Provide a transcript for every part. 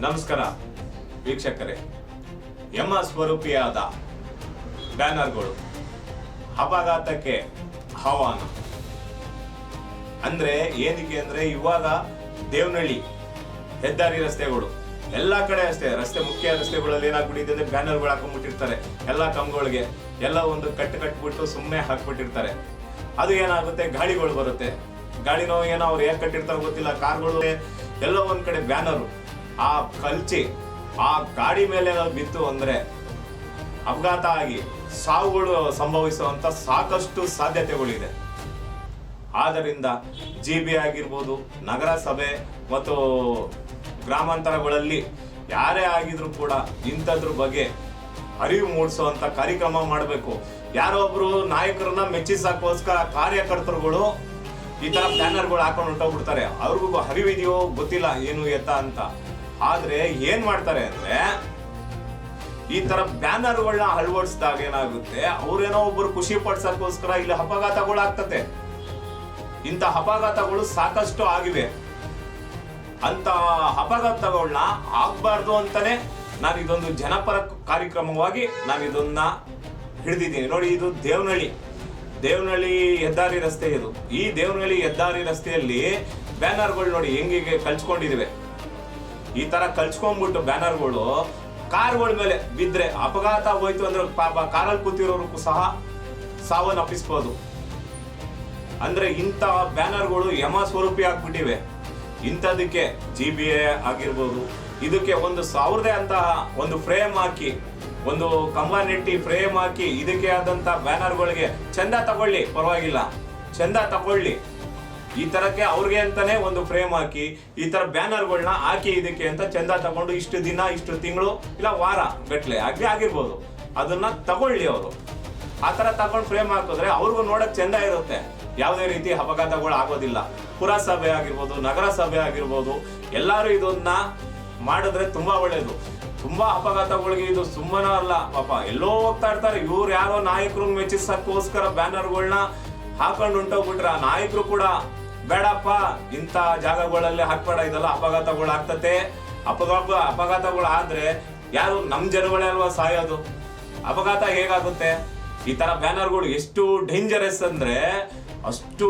ನಮಸ್ಕಾರ ವೀಕ್ಷಕರೇ, ಎಮ್ಮ ಸ್ವರೂಪಿಯಾದ ಬ್ಯಾನರ್ಗಳು ಅಪಘಾತಕ್ಕೆ ಆಹ್ವಾನ. ಅಂದ್ರೆ ಏನಕ್ಕೆ ಅಂದ್ರೆ ಇವಾಗ ದೇವನಹಳ್ಳಿ ಹೆದ್ದಾರಿ ರಸ್ತೆಗಳು ಎಲ್ಲಾ ಕಡೆ ಅಷ್ಟೇ, ಮುಖ್ಯ ರಸ್ತೆಗಳಲ್ಲಿ ಏನಾಗ್ಬಿಟ್ಟಿದೆ ಅಂದ್ರೆ ಬ್ಯಾನರ್ಗಳು ಹಾಕೊಂಡ್ಬಿಟ್ಟಿರ್ತಾರೆ. ಎಲ್ಲಾ ಕಂಬಗಳಿಗೆ ಎಲ್ಲ ಒಂದು ಕಟ್ಬಿಟ್ಟು ಸುಮ್ಮನೆ ಹಾಕ್ಬಿಟ್ಟಿರ್ತಾರೆ. ಅದು ಏನಾಗುತ್ತೆ, ಗಾಳಿಗಳು ಬರುತ್ತೆ. ಗಾಳಿನೋ ಏನೋ ಅವ್ರು ಹೇಗೆ ಕಟ್ಟಿರ್ತಾರೋ ಗೊತ್ತಿಲ್ಲ, ಕಾರ್ಗಳು ಎಲ್ಲ ಒಂದ್ ಕಡೆ ಬ್ಯಾನರು ಆ ಕಲ್ಚಿ ಆ ಗಾಡಿ ಮೇಲೆ ಬಿತ್ತು ಅಂದ್ರೆ ಅಪಘಾತ ಆಗಿ ಸಾವುಗಳು ಸಂಭವಿಸುವಂತ ಸಾಕಷ್ಟು ಸಾಧ್ಯತೆಗಳಿದೆ. ಆದ್ದರಿಂದ GB ಆಗಿರ್ಬೋದು, ನಗರಸಭೆ ಮತ್ತು ಗ್ರಾಮಾಂತರಗಳಲ್ಲಿ ಯಾರೇ ಆಗಿದ್ರು ಕೂಡ ಇಂಥದ್ರ ಬಗ್ಗೆ ಅರಿವು ಮೂಡಿಸುವಂತ ಕಾರ್ಯಕ್ರಮ ಮಾಡಬೇಕು. ಯಾರೋ ಒಬ್ರು ನಾಯಕರನ್ನ ಮೆಚ್ಚಿಸಕ್ಕೋಸ್ಕರ ಕಾರ್ಯಕರ್ತರುಗಳು ಈ ತರ ಬ್ಯಾನರ್ಗಳು ಹಾಕೊಂಡು ಹೊಂಟೋಗ್ಬಿಡ್ತಾರೆ. ಅವ್ರಿಗೂ ಅರಿವಿದೆಯೋ ಗೊತ್ತಿಲ್ಲ ಏನು ಎತ್ತ ಅಂತ. ಆದ್ರೆ ಏನ್ ಮಾಡ್ತಾರೆ ಅಂದ್ರೆ ಈ ತರ ಬ್ಯಾನರ್ಗಳನ್ನ ಅಳವಡಿಸಿದಾಗ ಏನಾಗುತ್ತೆ, ಅವ್ರೇನೋ ಒಬ್ರು ಖುಷಿ ಪಡ್ಸಕ್ಕೋಸ್ಕರ ಇಲ್ಲಿ ಅಪಘಾತಗಳು ಆಗ್ತತೆ. ಇಂಥ ಅಪಘಾತಗಳು ಸಾಕಷ್ಟು ಆಗಿವೆ. ಅಂತ ಅಪಘಾತಗಳನ್ನ ಆಗ್ಬಾರ್ದು ಅಂತಾನೆ ನಾನು ಇದೊಂದು ಜನಪರ ಕಾರ್ಯಕ್ರಮವಾಗಿ ನಾನು ಇದನ್ನ ಹಿಡಿದಿದ್ದೀನಿ. ನೋಡಿ, ಇದು ದೇವನಹಳ್ಳಿ ಹೆದ್ದಾರಿ ರಸ್ತೆ. ಇದು ಈ ದೇವನಹಳ್ಳಿ ಹೆದ್ದಾರಿ ರಸ್ತೆಯಲ್ಲಿ ಬ್ಯಾನರ್ಗಳು ನೋಡಿ ಹೆಂಗೆ ಕಲ್ಚ್ಕೊಂಡಿದಿವೆ. ಈ ತರ ಕಲ್ಚ್ಕೊಂಡ್ಬಿಟ್ಟು ಬ್ಯಾನರ್ಗಳು ಕಾರ್ಗಳ ಮೇಲೆ ಬಿದ್ರೆ ಅಪಘಾತ ಹೋಯ್ತು ಅಂದ್ರೆ ಪಾಪ ಕಾರಲ್ಲಿ ಕೂತಿರೋರ್ಗೂ ಸಹ ಸಾವನ್ನಪ್ಪಿಸ್ಬೋದು. ಅಂದ್ರೆ ಇಂಥ ಬ್ಯಾನರ್ಗಳು ಯಮ ಸ್ವರೂಪಿ ಆಗ್ಬಿಟ್ಟಿವೆ. ಇಂಥದಕ್ಕೆ GBA ಆಗಿರ್ಬೋದು, ಇದಕ್ಕೆ ಒಂದು ಸಾವಿರದೇ ಅಂತಹ ಒಂದು ಫ್ರೇಮ್ ಹಾಕಿ, ಒಂದು ಕಂಬ ನೆಟ್ಟಿ ಫ್ರೇಮ್ ಹಾಕಿ ಇದಕ್ಕೆ ಆದಂತ ಬ್ಯಾನರ್ಗಳಿಗೆ ಚಂದ ತಗೊಳ್ಳಿ, ಪರವಾಗಿಲ್ಲ, ಚಂದ ತಗೊಳ್ಳಿ. ಈ ತರಕ್ಕೆ ಅವ್ರಿಗೆ ಅಂತಾನೆ ಒಂದು ಫ್ರೇಮ್ ಹಾಕಿ ಈ ತರ ಬ್ಯಾನರ್ಗಳನ್ನ ಹಾಕಿ ಇದಕ್ಕೆ ಅಂತ ಚಂದ ತಗೊಂಡು ಇಷ್ಟು ದಿನ, ಇಷ್ಟು ತಿಂಗಳು, ಇಲ್ಲ ವಾರ ಗಟ್ಲೆ ಆಗಿರ್ಬೋದು, ಅದನ್ನ ತಗೊಳ್ಳಿ. ಅವರು ಆ ತರ ತಗೊಂಡು ಫ್ರೇಮ್ ಹಾಕಿದ್ರೆ ಅವ್ರಿಗೂ ನೋಡಕ್ ಚಂದ ಇರುತ್ತೆ. ಯಾವುದೇ ರೀತಿ ಅಪಘಾತಗಳು ಆಗೋದಿಲ್ಲ. ಪುರಸಭೆ ಆಗಿರ್ಬೋದು, ನಗರಸಭೆ ಆಗಿರ್ಬೋದು, ಎಲ್ಲಾರು ಇದನ್ನ ಮಾಡಿದ್ರೆ ತುಂಬಾ ಒಳ್ಳೇದು. ತುಂಬಾ ಅಪಘಾತಗಳಿಗೆ ಇದು ಸುಮ್ಮನೆ ಅಲ್ಲ, ಪಾಪ ಎಲ್ಲೋ ಹೋಗ್ತಾ ಇರ್ತಾರೆ. ಇವ್ರು ಯಾರೋ ನಾಯಕರು ಮೆಚ್ಚಿಸಕ್ಕೋಸ್ಕರ ಬ್ಯಾನರ್ಗಳನ್ನ ಹಾಕೊಂಡು ಹೊಂಟೋಗ್ಬಿಟ್ರೆ ಆ ನಾಯಕರು ಕೂಡ ಬೇಡಪ್ಪ ಇಂಥ ಜಾಗಗಳಲ್ಲಿ ಹಾಕ್ಬೇಡ, ಇದೆಲ್ಲ ಅಪಘಾತಗಳು ಆಗ್ತತೆ. ಅಪಘಾತಗಳು ಆದ್ರೆ ಯಾರು ನಮ್ ಜನಗಳೇ ಅಲ್ವಾ ಸಾಯೋದು. ಅಪಘಾತ ಹೇಗಾಗುತ್ತೆ? ಈ ತರ ಬ್ಯಾನರ್ಗಳು ಎಷ್ಟು ಡೇಂಜರಸ್ ಅಂದ್ರೆ ಅಷ್ಟು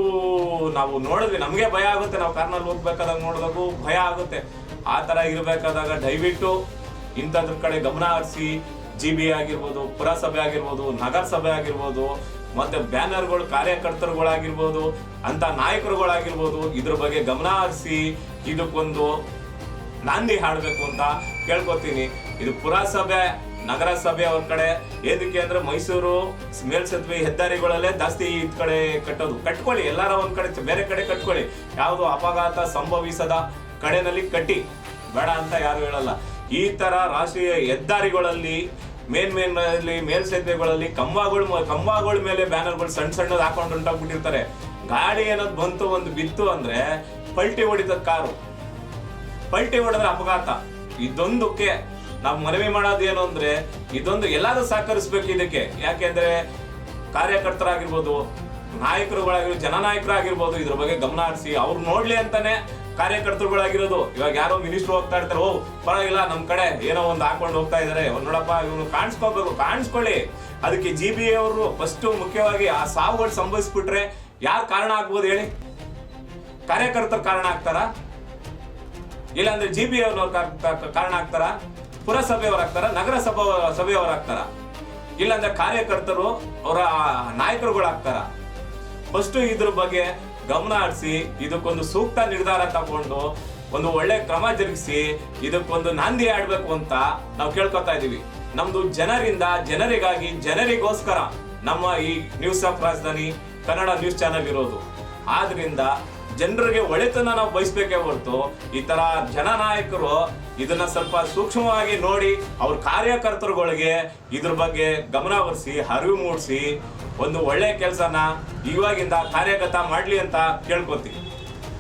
ನಾವು ನೋಡಿದ್ವಿ ನಮ್ಗೆ ಭಯ ಆಗುತ್ತೆ. ನಾವು ಕಾರ್ನಲ್ಲಿ ಹೋಗ್ಬೇಕಾದಾಗ ನೋಡಿದಾಗೂ ಭಯ ಆಗುತ್ತೆ. ಆ ತರ ಇರ್ಬೇಕಾದಾಗ ದಯವಿಟ್ಟು ಇಂಥದ್ರ ಕಡೆ ಗಮನ ಹರಿಸಿ, GB ಆಗಿರ್ಬೋದು, ಪುರಸಭೆ ಆಗಿರ್ಬೋದು, ನಗರಸಭೆ ಆಗಿರ್ಬೋದು, ಮತ್ತೆ ಬ್ಯಾನರ್ಗಳು ಕಾರ್ಯಕರ್ತರುಗಳಾಗಿರ್ಬೋದು, ಅಂತ ನಾಯಕರುಗಳಾಗಿರ್ಬೋದು, ಇದ್ರ ಬಗ್ಗೆ ಗಮನ ಹರಿಸಿ ಇದಕ್ಕೊಂದು ನಾಂದಿ ಹಾಡ್ಬೇಕು ಅಂತ ಕೇಳ್ಕೊತೀನಿ. ಇದು ಪುರಸಭೆ ನಗರಸಭೆ ಅವ್ರ ಕಡೆ ಏನಕ್ಕೆ ಅಂದ್ರೆ ಮೈಸೂರು ಮೇಲ್ಸೇತುವೆ ಹೆದ್ದಾರಿಗಳಲ್ಲೇ ಜಾಸ್ತಿ ಇದ್ ಕಡೆ ಕಟ್ಕೊಳ್ಳಿ. ಎಲ್ಲಾರ ಒಂದ್ ಕಡೆ ಬೇರೆ ಕಡೆ ಕಟ್ಕೊಳ್ಳಿ. ಯಾವುದು ಅಪಘಾತ ಸಂಭವಿಸದ ಕಡೆನಲ್ಲಿ ಕಟ್ಟಿ, ಬೇಡ ಅಂತ ಯಾರು ಹೇಳಲ್ಲ. ಈ ತರ ರಾಷ್ಟ್ರೀಯ ಹೆದ್ದಾರಿಗಳಲ್ಲಿ ಮೇಲ್ಸೇತುವೆಗಳಲ್ಲಿ ಕಂಬಗಳ ಮೇಲೆ ಬ್ಯಾನರ್ಗಳು ಸಣ್ಣದು ಹಾಕೊಂಡು ಹೊಂಟೋಗ್ಬಿಟ್ಟಿರ್ತಾರೆ. ಗಾಡಿ ಏನಾದ್ರು ಬಂತು, ಒಂದು ಬಿತ್ತು ಅಂದ್ರೆ ಪಲ್ಟಿ ಹೊಡಿದ ಕಾರು, ಪಲ್ಟಿ ಹೊಡೆದ್ರೆ ಅಪಘಾತ. ಇದೊಂದಕ್ಕೆ ನಾವು ಮನವಿ ಮಾಡೋದು ಏನು ಅಂದ್ರೆ ಇದೊಂದು ಎಲ್ಲಾರು ಸಹಕರಿಸ್ಬೇಕು ಇದಕ್ಕೆ. ಯಾಕೆಂದ್ರೆ ಕಾರ್ಯಕರ್ತರಾಗಿರ್ಬೋದು, ನಾಯಕರುಗಳಾಗಿರ್ಬೋದು, ಜನನಾಯಕರಾಗಿರ್ಬೋದು, ಇದ್ರ ಬಗ್ಗೆ ಗಮನ ಹರಿಸಿ ಅವ್ರು ನೋಡ್ಲಿ ಅಂತಾನೆ ಕಾರ್ಯಕರ್ತರುಗಳಾಗಿರೋದು. ಇವಾಗ ಯಾರೋ ಮಿನಿಸ್ಟರ್ ಹೋಗ್ತಾ ಇರ್ತಾರೆ, ಪರವಾಗಿಲ್ಲ ನಮ್ ಕಡೆ ಏನೋ ಒಂದು ಹಾಕೊಂಡು ಹೋಗ್ತಾ ಇದಾರೆ, ನೋಡಪ್ಪ ಇವನು ಕಾಣಿಸ್ಕೊಳ್ಳಿ. ಅದಕ್ಕೆ GBA ಅವರು ಫಸ್ಟ್ ಮುಖ್ಯವಾಗಿ ಆ ಸಾವುಗಳು ಸಂಭವಿಸ್ಬಿಟ್ರೆ ಯಾರು ಕಾರಣ ಆಗ್ಬೋದು ಹೇಳಿ? ಕಾರ್ಯಕರ್ತರು ಕಾರಣ ಆಗ್ತಾರ? ಇಲ್ಲಾಂದ್ರೆ GBA ಅವ್ರ ಕಾರಣ ಆಗ್ತಾರ? ಪುರಸಭೆಯವ್ರು ಆಗ್ತಾರ? ಸಭೆಯವ್ರು ಆಗ್ತಾರ? ಇಲ್ಲಾಂದ್ರೆ ಕಾರ್ಯಕರ್ತರು ಅವರ ನಾಯಕರುಗಳು ಆಗ್ತಾರ? ಫಸ್ಟ್ ಇದ್ರ ಬಗ್ಗೆ ಗಮನ ಹರಿಸಿ ಇದಕ್ಕೊಂದು ಸೂಕ್ತ ನಿರ್ಧಾರ ತಗೊಂಡು ಒಂದು ಒಳ್ಳೆ ಕ್ರಮ ಜರುಗಿಸಿ ಇದಕ್ಕೊಂದು ನಾಂದಿ ಆಡ್ಬೇಕು ಅಂತ ನಾವು ಕೇಳ್ಕೊತಾ ಇದೀವಿ. ನಮ್ದು ಜನರಿಂದ ಜನರಿಗಾಗಿ ಜನರಿಗೋಸ್ಕರ ನಮ್ಮ ಈ ನ್ಯೂಸ್ ಆಫ್ ರಾಜಧಾನಿ ಕನ್ನಡ ನ್ಯೂಸ್ ಚಾನೆಲ್ ಇರೋದು. ಆದ್ರಿಂದ ಜನರಿಗೆ ಒಳಿತನ್ನ ನಾವು ಬಯಸ್ಬೇಕೇ ಹೊರತು ಈ ತರ ಜನನಾಯಕರು ಇದನ್ನ ಸ್ವಲ್ಪ ಸೂಕ್ಷ್ಮವಾಗಿ ನೋಡಿ ಅವ್ರ ಕಾರ್ಯಕರ್ತರುಗಳಿಗೆ ಇದ್ರ ಬಗ್ಗೆ ಗಮನ ಹರಿಸಿ, ಅರಿವು ಮೂಡಿಸಿ ಒಂದು ಒಳ್ಳೆ ಕೆಲಸನ ಇವಾಗಿಂದ ಕಾರ್ಯಗತ ಮಾಡ್ಲಿ ಅಂತ ಕೇಳ್ಕೊತೀವಿ.